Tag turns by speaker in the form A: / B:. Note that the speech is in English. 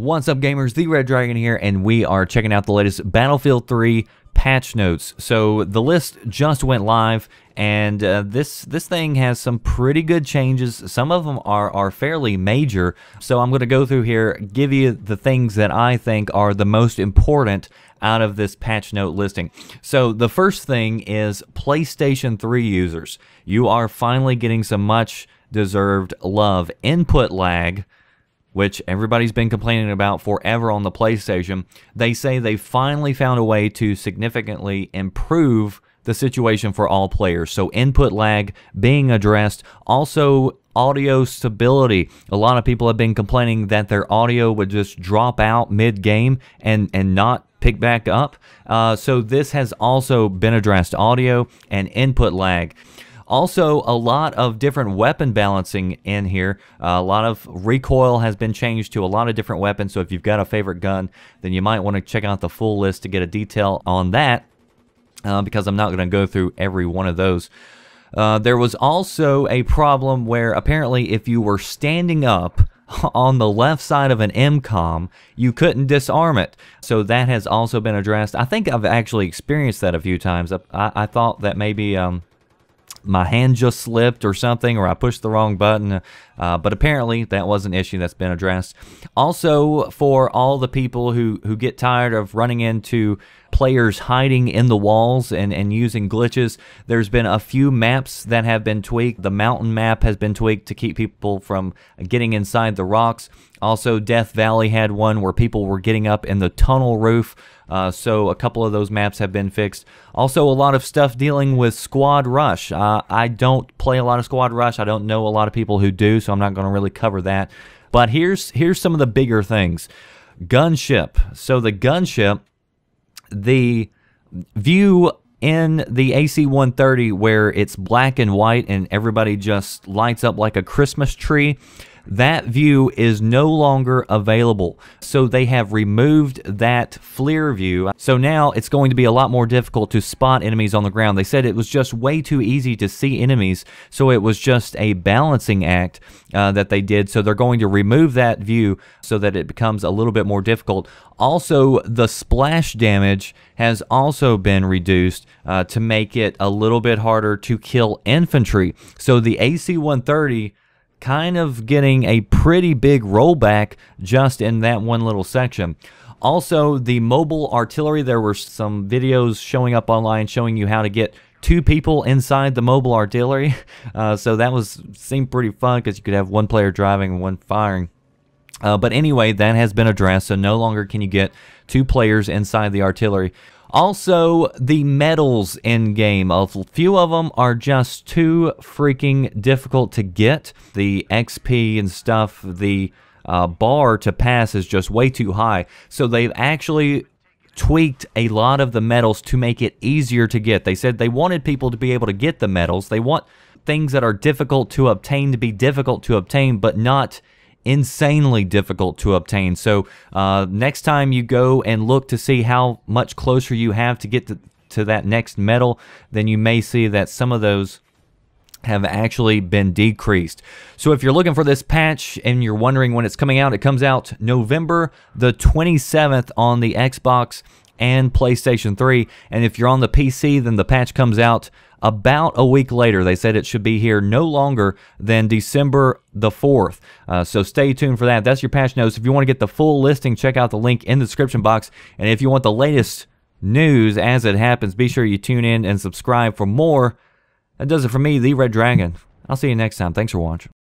A: What's up, gamers? The Red Dragon here, and we are checking out the latest Battlefield 3 patch notes. So the list just went live, and this thing has some pretty good changes. Some of them are fairly major. So I'm going to go through here, give you the things that I think are the most important out of this patch note listing. So the first thing is PlayStation 3 users. You are finally getting some much deserved love. Input lag, which everybody's been complaining about forever on the PlayStation. They say they finally found a way to significantly improve the situation for all players. So input lag being addressed. Also, audio stability. A lot of people have been complaining that their audio would just drop out mid-game and not pick back up. So this has also been addressed. Audio and input lag. Also, a lot of different weapon balancing in here. A lot of recoil has been changed to a lot of different weapons. So if you've got a favorite gun, then you might want to check out the full list to get a detail on that, because I'm not going to go through every one of those. There was also a problem where apparently if you were standing up on the left side of an MCOM, you couldn't disarm it. So that has also been addressed. I think I've actually experienced that a few times. I thought that maybe my hand just slipped or something, or I pushed the wrong button, but apparently that was an issue that's been addressed. Also, for all the people who get tired of running into players hiding in the walls and using glitches, there's been a few maps that have been tweaked. The mountain map has been tweaked to keep people from getting inside the rocks. Also, Death Valley had one where people were getting up in the tunnel roof. So a couple of those maps have been fixed. Also, a lot of stuff dealing with Squad Rush. I don't play a lot of Squad Rush. I don't know a lot of people who do, so I'm not going to really cover that. But here's some of the bigger things. Gunship. So the Gunship, the view in the AC-130 where it's black and white and everybody just lights up like a Christmas tree, that view is no longer available. So they have removed that FLIR view. So now it's going to be a lot more difficult to spot enemies on the ground. They said it was just way too easy to see enemies, so it was just a balancing act that they did. So they're going to remove that view so that it becomes a little bit more difficult. Also, the splash damage has also been reduced to make it a little bit harder to kill infantry. So the AC-130 kind of getting a pretty big rollback just in that one little section. Also, the mobile artillery, there were some videos showing up online showing you how to get 2 people inside the mobile artillery. So that seemed pretty fun because you could have one player driving and one firing. But anyway, that has been addressed, so no longer can you get 2 players inside the artillery. Also, the medals in game, a few of them are just too freaking difficult to get. The XP and stuff, the bar to pass is just way too high. So they've actually tweaked a lot of the medals to make it easier to get. They said they wanted people to be able to get the medals. They want things that are difficult to obtain to be difficult to obtain, but not insanely difficult to obtain. So next time you go and look to see how much closer you have to get to that next medal, then you may see that some of those have actually been decreased. So if you're looking for this patch and you're wondering when it's coming out, it comes out November the 27th on the Xbox and PlayStation 3. And if you're on the PC, then the patch comes out about a week later. They said it should be here no longer than December the 4th. So stay tuned for that. That's your patch notes. If you want to get the full listing, check out the link in the description box. And if you want the latest news as it happens, be sure you tune in and subscribe for more. That does it for me, the Red Dragon. I'll see you next time. Thanks for watching.